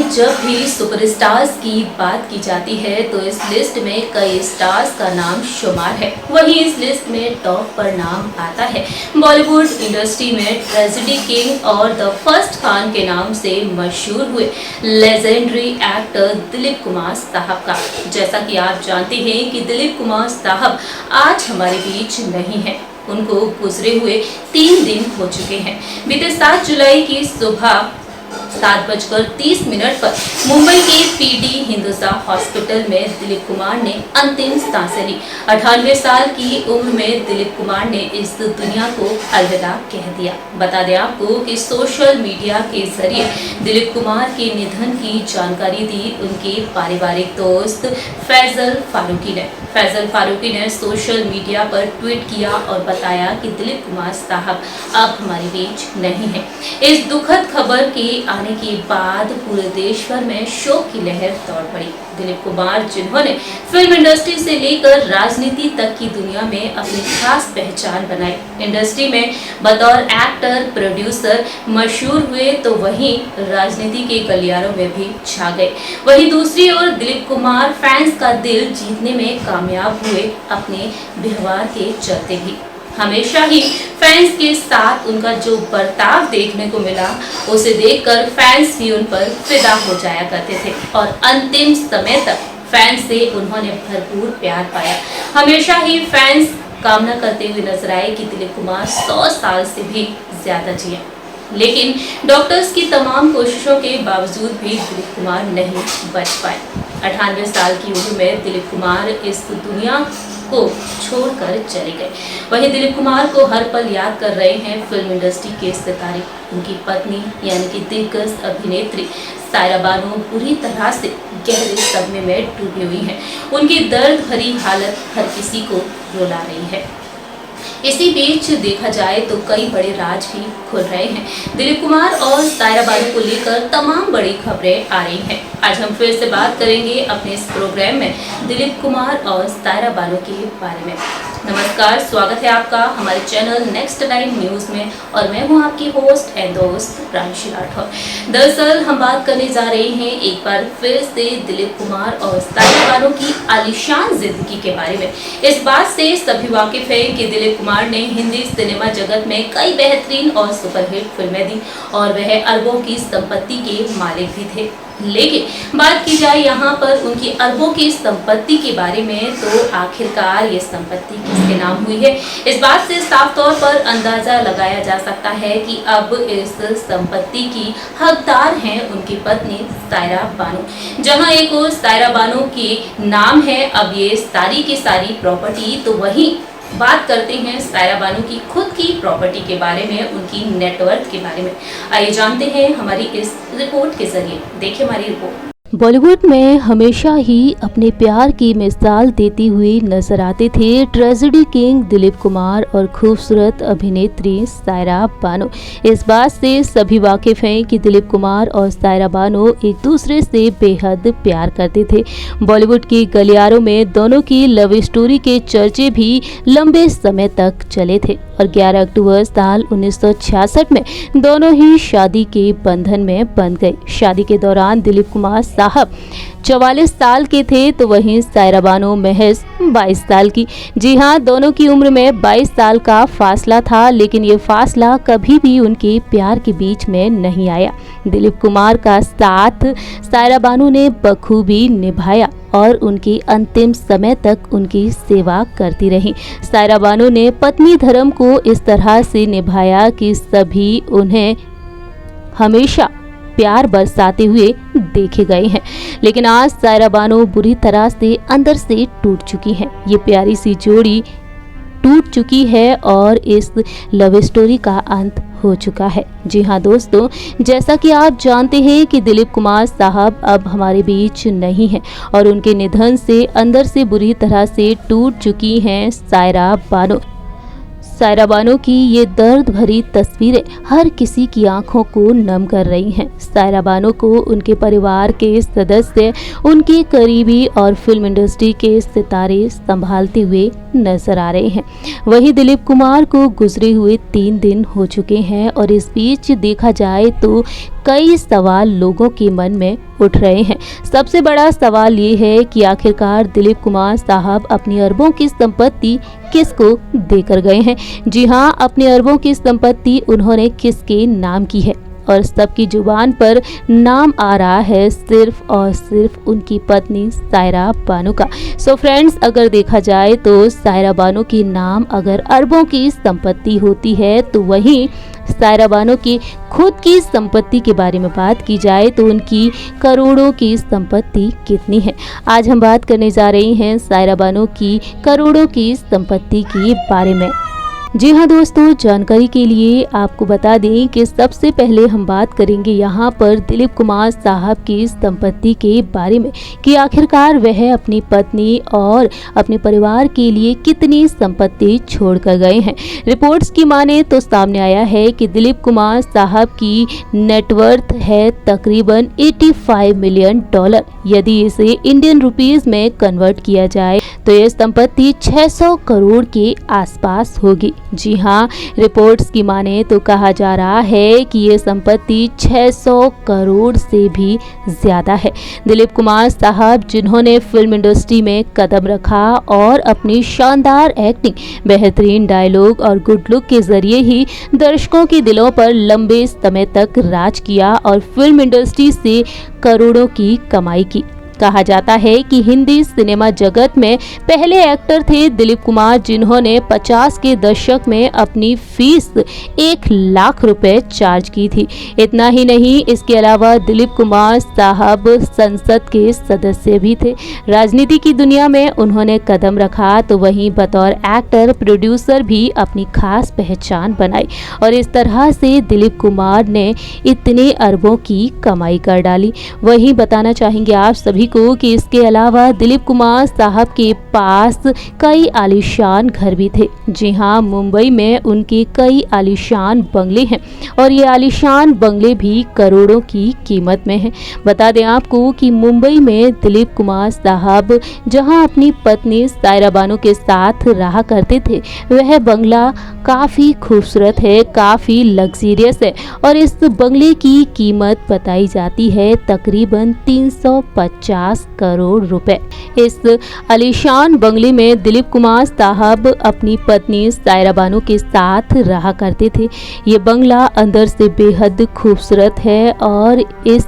जब भी सुपरस्टार्स की बात की जाती है तो इस लिस्ट में कई स्टार्स का नाम शुमार है। वहीं इस लिस्ट में टॉप पर नाम आता है बॉलीवुड इंडस्ट्री में ट्रेजेडी किंग और द फर्स्ट खान के नाम से मशहूर हुए लेजेंडरी एक्टर दिलीप कुमार साहब का। जैसा कि आप जानते हैं कि दिलीप कुमार साहब आज हमारे बीच नहीं है। उनको गुजरे हुए 3 दिन हो चुके हैं। बीते 7 जुलाई की सुबह 7:30 पर मुंबई के पीडी हिंदुस्तान हॉस्पिटल में दिलीप कुमार ने अंतिम सांसें ली। 98 साल की उम्र में दिलीप कुमार ने इस दुनिया को अलविदा कह दिया। बता दें आपको कि सोशल मीडिया के जरिए दिलीप कुमार के निधन की जानकारी दी उनके पारिवारिक दोस्त फैजल फारूकी ने सोशल मीडिया पर ट्वीट किया और बताया कि दिलीप कुमार साहब अब हमारे बीच नहीं है। इस दुखद खबर के आने के बाद पूरे देश भर में शोक की लहर दौड़ पड़ी। दिलीप कुमार जिन्होंने फिल्म इंडस्ट्री से लेकर राजनीति तक की दुनिया में अपनी खास पहचान बनाई, इंडस्ट्री में बतौर एक्टर प्रोड्यूसर मशहूर हुए तो वहीं राजनीति के गलियारों में भी छा गए। वहीं दूसरी ओर दिलीप कुमार फैंस का दिल जीतने में कामयाब हुए अपने व्यवहार के चलते भी। हमेशा ही फैंस के साथ उनका जो बर्ताव देखने को मिला उसे देखकर फैंस भी उन पर फिदा हो जाया करते थे और अंतिम समय तक फैंस से उन्होंने भरपूर प्यार पाया। हमेशा ही फैंस कामना करते हुए नजर आए कि दिलीप कुमार 100 साल से भी ज्यादा जिए, लेकिन डॉक्टर्स की तमाम कोशिशों के बावजूद भी दिलीप कुमार नहीं बच पाए। 98 साल की उम्र में दिलीप कुमार इस दुनिया को छोड़कर चले गए। वहीं दिलीप कुमार को हर पल याद कर रहे हैं फिल्म इंडस्ट्री के सितारे। उनकी पत्नी यानी कि दिग्गज अभिनेत्री सायरा बानो बुरी तरह से गहरे सदमे में डूबी हुई हैं। उनकी दर्द भरी हालत हर किसी को रुला रही है। इसी बीच देखा जाए तो कई बड़े राज भी खुल रहे हैं। दिलीप कुमार और सायरा बानो को लेकर तमाम बड़ी खबरें आ रही हैं। आज हम फिर से बात करेंगे अपने इस प्रोग्राम में दिलीप कुमार और सायरा बानो के बारे में। नमस्कार, स्वागत है आपका हमारे चैनल नेक्स्ट टाइम न्यूज में और मैं हूं आपकी होस्ट एंड दोस्त प्रांशी राठौर। दरअसल हम बात करने जा रहे हैं एक बार फिर से दिलीप कुमार और सायरा बानो की आलीशान जिंदगी के बारे में। इस बात से सभी वाकिफ हैं कि दिलीप कुमार ने हिंदी सिनेमा जगत में कई बेहतरीन और सुपरहिट फिल्में दी और वह अरबों की संपत्ति के मालिक भी थे। लेकिन बात की जाए यहाँ पर उनकी अरबों की संपत्ति के बारे में तो आखिरकार ये संपत्ति किसके नाम हुई है, इस बात से साफ तौर पर अंदाजा लगाया जा सकता है कि अब इस संपत्ति की हकदार हैं उनकी पत्नी सायरा बानो। जहाँ एक और सायरा बानो के नाम है अब ये सारी की सारी प्रॉपर्टी, तो वहीं बात करते हैं सायरा बानो की खुद की प्रॉपर्टी के बारे में, उनकी नेटवर्थ के बारे में। आइए जानते हैं हमारी इस रिपोर्ट के जरिए। देखिए हमारी रिपोर्ट। बॉलीवुड में हमेशा ही अपने प्यार की मिसाल देती हुई नजर आते थे ट्रेजेडी किंग दिलीप कुमार और खूबसूरत अभिनेत्री सायरा बानो। इस बात से सभी वाकिफ हैं कि दिलीप कुमार और सायरा बानो एक दूसरे से बेहद प्यार करते थे। बॉलीवुड के गलियारों में दोनों की लव स्टोरी के चर्चे भी लंबे समय तक चले थे और 11 अक्टूबर साल 1966 में दोनों ही शादी के बंधन में बंध गए। शादी के दौरान दिलीप कुमार साहब 44 साल के थे तो वहीं सायरा बानो महज 22 साल की। जी हाँ, दोनों की उम्र में 22 साल का फासला था, लेकिन ये फासला कभी भी उनके प्यार के बीच में नहीं आया। दिलीप कुमार का साथ सायरा बानो ने बखूबी निभाया और उनकी अंतिम समय तक उनकी सेवा करती रही। सायरा बानो ने पत्नी धर्म को इस तरह से निभाया कि सभी उन्हें हमेशा प्यार बरसाते हुए देखे गए हैं। लेकिन आज सायरा बानो बुरी तरह से अंदर से टूट चुकी हैं। ये प्यारी सी जोड़ी टूट चुकी है और इस लव स्टोरी का अंत हो चुका है। जी हाँ दोस्तों, जैसा कि आप जानते हैं कि दिलीप कुमार साहब अब हमारे बीच नहीं हैं और उनके निधन से अंदर से बुरी तरह से टूट चुकी हैं सायरा बानो। सायरा बानो की ये दर्द भरी तस्वीरें हर किसी की आंखों को नम कर रही हैं। सायरा बानो को उनके परिवार के सदस्य, उनके करीबी और फिल्म इंडस्ट्री के सितारे संभालते हुए नजर आ रहे हैं। वहीं दिलीप कुमार को गुजरे हुए 3 दिन हो चुके हैं और इस बीच देखा जाए तो कई सवाल लोगों के मन में उठ रहे हैं। सबसे बड़ा सवाल ये है कि आखिरकार दिलीप कुमार साहब अपनी अरबों की संपत्ति किसको देकर गए हैं। जी हां, अपने अरबों की संपत्ति उन्होंने किसके नाम की है और सबकी जुबान पर नाम आ रहा है सिर्फ और सिर्फ उनकी पत्नी सायरा बानो का। सो फ्रेंड्स, अगर देखा जाए तो सायरा बानो के नाम अगर अरबों की संपत्ति होती है तो वहीं सायरा बानो की खुद की संपत्ति के बारे में बात की जाए तो उनकी करोड़ों की संपत्ति कितनी है। आज हम बात करने जा रहे हैं सायरा बानो की करोड़ों की संपत्ति के बारे में। जी हाँ दोस्तों, जानकारी के लिए आपको बता दें कि सबसे पहले हम बात करेंगे यहाँ पर दिलीप कुमार साहब की संपत्ति के बारे में कि आखिरकार वह अपनी पत्नी और अपने परिवार के लिए कितनी संपत्ति छोड़कर गए हैं। रिपोर्ट्स की माने तो सामने आया है कि दिलीप कुमार साहब की नेटवर्थ है तकरीबन $85 मिलियन। यदि इसे इंडियन रुपीस में कन्वर्ट किया जाए तो यह संपत्ति 600 करोड़ के आसपास होगी। जी हाँ, रिपोर्ट्स की माने तो कहा जा रहा है कि ये संपत्ति 600 करोड़ से भी ज़्यादा है। दिलीप कुमार साहब जिन्होंने फिल्म इंडस्ट्री में कदम रखा और अपनी शानदार एक्टिंग, बेहतरीन डायलॉग और गुड लुक के जरिए ही दर्शकों के दिलों पर लंबे समय तक राज किया और फिल्म इंडस्ट्री से करोड़ों की कमाई की। कहा जाता है कि हिंदी सिनेमा जगत में पहले एक्टर थे दिलीप कुमार जिन्होंने 50 के दशक में अपनी फीस 1 लाख रुपए चार्ज की थी। इतना ही नहीं, इसके अलावा दिलीप कुमार साहब संसद के सदस्य भी थे। राजनीति की दुनिया में उन्होंने कदम रखा तो वहीं बतौर एक्टर प्रोड्यूसर भी अपनी खास पहचान बनाई और इस तरह से दिलीप कुमार ने इतने अरबों की कमाई कर डाली। वहीं बताना चाहेंगे आप सभी को कि इसके अलावा दिलीप कुमार साहब के पास कई आलीशान घर भी थे। जी हाँ, मुंबई में उनके कई आलीशान बंगले हैं और ये आलीशान बंगले भी करोड़ों की कीमत में हैं। बता दें आपको कि मुंबई में दिलीप कुमार साहब जहां अपनी पत्नी सायरा बानो के साथ रहा करते थे वह बंगला काफ़ी खूबसूरत है, काफ़ी लग्जरियस है और इस बंगले की कीमत बताई जाती है तकरीबन 350 करोड़ रुपए। इस आलीशान बंगले में दिलीप कुमार साहब अपनी पत्नी सायरा बानो के साथ रहा करते थे। ये बंगला अंदर से बेहद खूबसूरत है और इस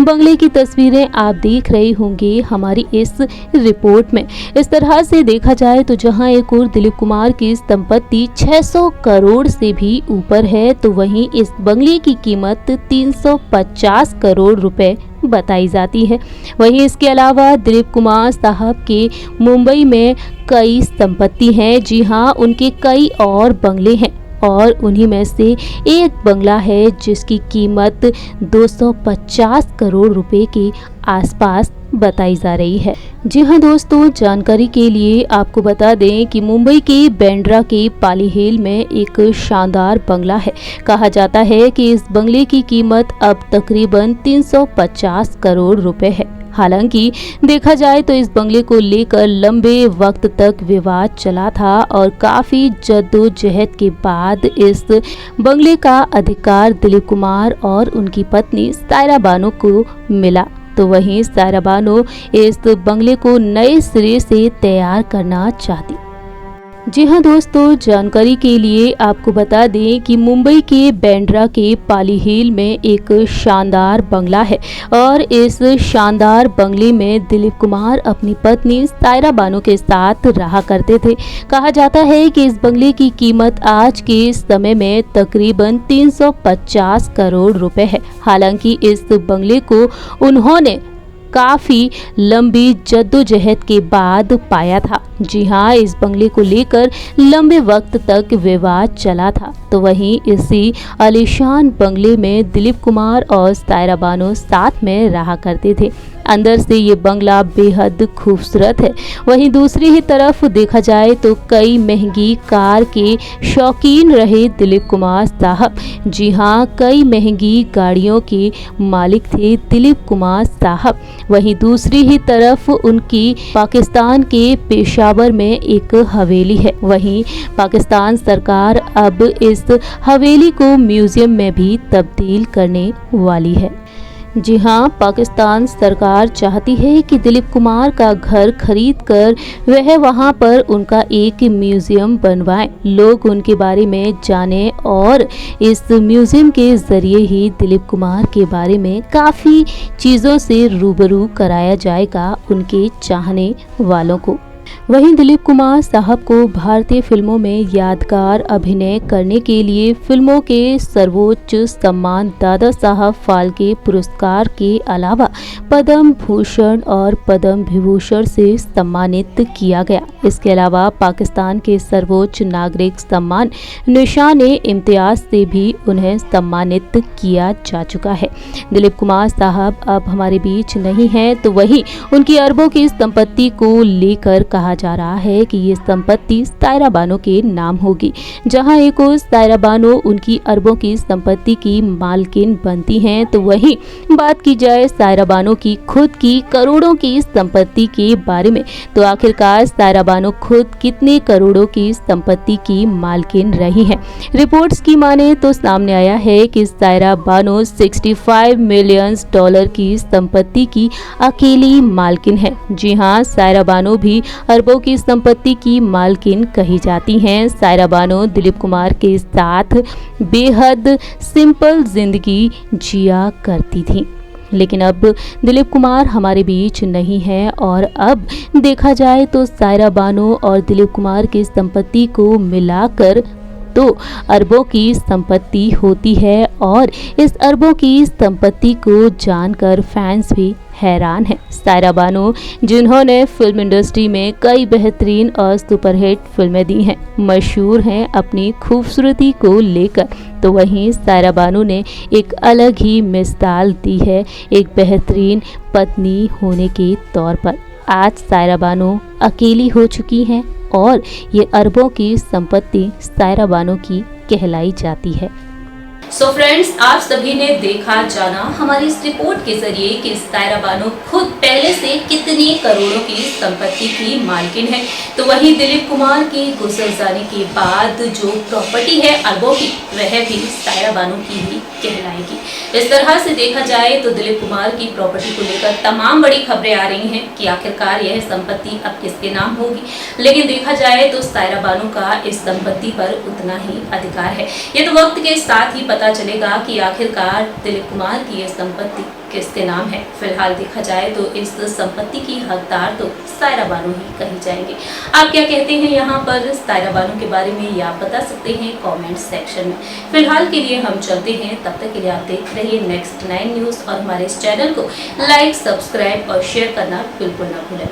बंगले की तस्वीरें आप देख रहे होंगे हमारी इस रिपोर्ट में। इस तरह से देखा जाए तो जहां एक और दिलीप कुमार की संपत्ति 600 करोड़ से भी ऊपर है तो वहीं इस बंगले की कीमत 350 करोड़ रुपए बताई जाती है। वहीं इसके अलावा दिलीप कुमार साहब के मुंबई में कई संपत्ति हैं। जी हाँ, उनके कई और बंगले हैं और उन्हीं में से एक बंगला है जिसकी कीमत 250 करोड़ रुपए के आसपास बताई जा रही है। जी हाँ दोस्तों, जानकारी के लिए आपको बता दें कि मुंबई के बांद्रा के पाली हिल में एक शानदार बंगला है। कहा जाता है कि इस बंगले की कीमत अब तकरीबन 350 करोड़ रुपए है। हालांकि देखा जाए तो इस बंगले को लेकर लंबे वक्त तक विवाद चला था और काफ़ी जद्दोजहद के बाद इस बंगले का अधिकार दिलीप कुमार और उनकी पत्नी सायरा बानो को मिला। तो वहीं सायरा बानो इस बंगले को नए सिरे से तैयार करना चाहती। जी हाँ दोस्तों, जानकारी के लिए आपको बता दें कि मुंबई के बांद्रा के पाली हिल में एक शानदार बंगला है और इस शानदार बंगले में दिलीप कुमार अपनी पत्नी सायरा बानो के साथ रहा करते थे। कहा जाता है कि इस बंगले की कीमत आज के समय में तकरीबन 350 करोड़ रुपए है। हालांकि इस बंगले को उन्होंने काफ़ी लंबी जद्दोजहद के बाद पाया था। जी हाँ, इस बंगले को लेकर लंबे वक्त तक विवाद चला था। तो वहीं इसी आलीशान बंगले में दिलीप कुमार और सायरा बानो साथ में रहा करते थे। अंदर से ये बंगला बेहद खूबसूरत है। वहीं दूसरी ही तरफ देखा जाए तो कई महंगी कार के शौकीन रहे दिलीप कुमार साहब। जी हाँ, कई महंगी गाड़ियों के मालिक थे दिलीप कुमार साहब। वहीं दूसरी ही तरफ उनकी पाकिस्तान के पेशावर में एक हवेली है। वहीं पाकिस्तान सरकार अब इस हवेली को म्यूजियम में भी तब्दील करने वाली है। जी हाँ, पाकिस्तान सरकार चाहती है कि दिलीप कुमार का घर खरीद कर वह वहाँ पर उनका एक म्यूजियम बनवाएं, लोग उनके बारे में जानें और इस म्यूजियम के ज़रिए ही दिलीप कुमार के बारे में काफ़ी चीज़ों से रूबरू कराया जाएगा उनके चाहने वालों को। वहीं दिलीप कुमार साहब को भारतीय फिल्मों में यादगार अभिनय करने के लिए फिल्मों के सर्वोच्च सम्मान दादा साहब फाल्के पुरस्कार के अलावा पद्म भूषण और पद्म विभूषण से सम्मानित किया गया। इसके अलावा पाकिस्तान के सर्वोच्च नागरिक सम्मान निशान-ए-इम्तियाज से भी उन्हें सम्मानित किया जा चुका है। दिलीप कुमार साहब अब हमारे बीच नहीं हैं, तो वहीं उनकी अरबों की संपत्ति को लेकर कहा जा रहा है कि ये संपत्ति सायरा बानो के नाम होगी। जहां एक ओर सायरा बानो उनकी अरबों की संपत्ति की मालकिन बनती हैं, तो वहीं बात की जाए सायरा बानो की खुद की करोड़ों की संपत्ति के बारे में, तो आखिरकार सायरा बानो खुद कितने करोड़ों की संपत्ति की मालकिन रही हैं। रिपोर्ट्स की माने तो सामने आया है कि सायरा बानो 65 मिलियन डॉलर की संपत्ति की अकेली मालकिन है। जी हाँ, सायरा बानो भी अरबों की संपत्ति की मालकिन कही जाती हैं। सायरा बानो दिलीप कुमार के साथ बेहद सिंपल जिंदगी जिया करती थी, लेकिन अब दिलीप कुमार हमारे बीच नहीं है और अब देखा जाए तो सायरा बानो और दिलीप कुमार की संपत्ति को मिलाकर तो अरबों की संपत्ति होती है और इस अरबों की संपत्ति को जानकर फैंस भी हैरान हैं। सायरा बानो जिन्होंने फिल्म इंडस्ट्री में कई बेहतरीन और सुपरहिट फिल्में दी हैं, मशहूर हैं अपनी खूबसूरती को लेकर, तो वहीं सायरा बानो ने एक अलग ही मिसाल दी है एक बेहतरीन पत्नी होने के तौर पर। आज सायरा बानो अकेली हो चुकी हैं और ये अरबों की संपत्ति सायरा बानो की कहलाई जाती है। सो फ्रेंड्स, आप सभी ने देखा जाना हमारी इस रिपोर्ट के जरिए कि सायरा बानो खुद पहले से कितनी करोड़ों की संपत्ति की मालकिन है, तो वहीं दिलीप कुमार की गुजर जाने के बाद जो प्रॉपर्टी है अरबों की, वह भी सायरा बानो की ही कहलाएगी। इस तरह से देखा जाए तो दिलीप कुमार की प्रॉपर्टी को लेकर तमाम बड़ी खबरें आ रही हैं कि आखिरकार यह संपत्ति अब किसके नाम होगी, लेकिन देखा जाए तो सायरा बानो का इस संपत्ति पर उतना ही अधिकार है। ये तो वक्त के साथ ही पता चलेगा कि आखिरकार दिलीप कुमार की यह संपत्ति किसके नाम है। फिलहाल देखा जाए तो इस संपत्ति की हकदार तो सायरा बानो ही कही जाएंगे। आप क्या कहते हैं यहाँ पर सायरा बानो के बारे में, ये आप बता सकते हैं कमेंट सेक्शन में। फिलहाल के लिए हम चलते हैं, तब तक के लिए आप देख रहिए नेक्स्ट 9 न्यूज़ और हमारे इस चैनल को लाइक, सब्सक्राइब और शेयर करना बिल्कुल ना भूलें।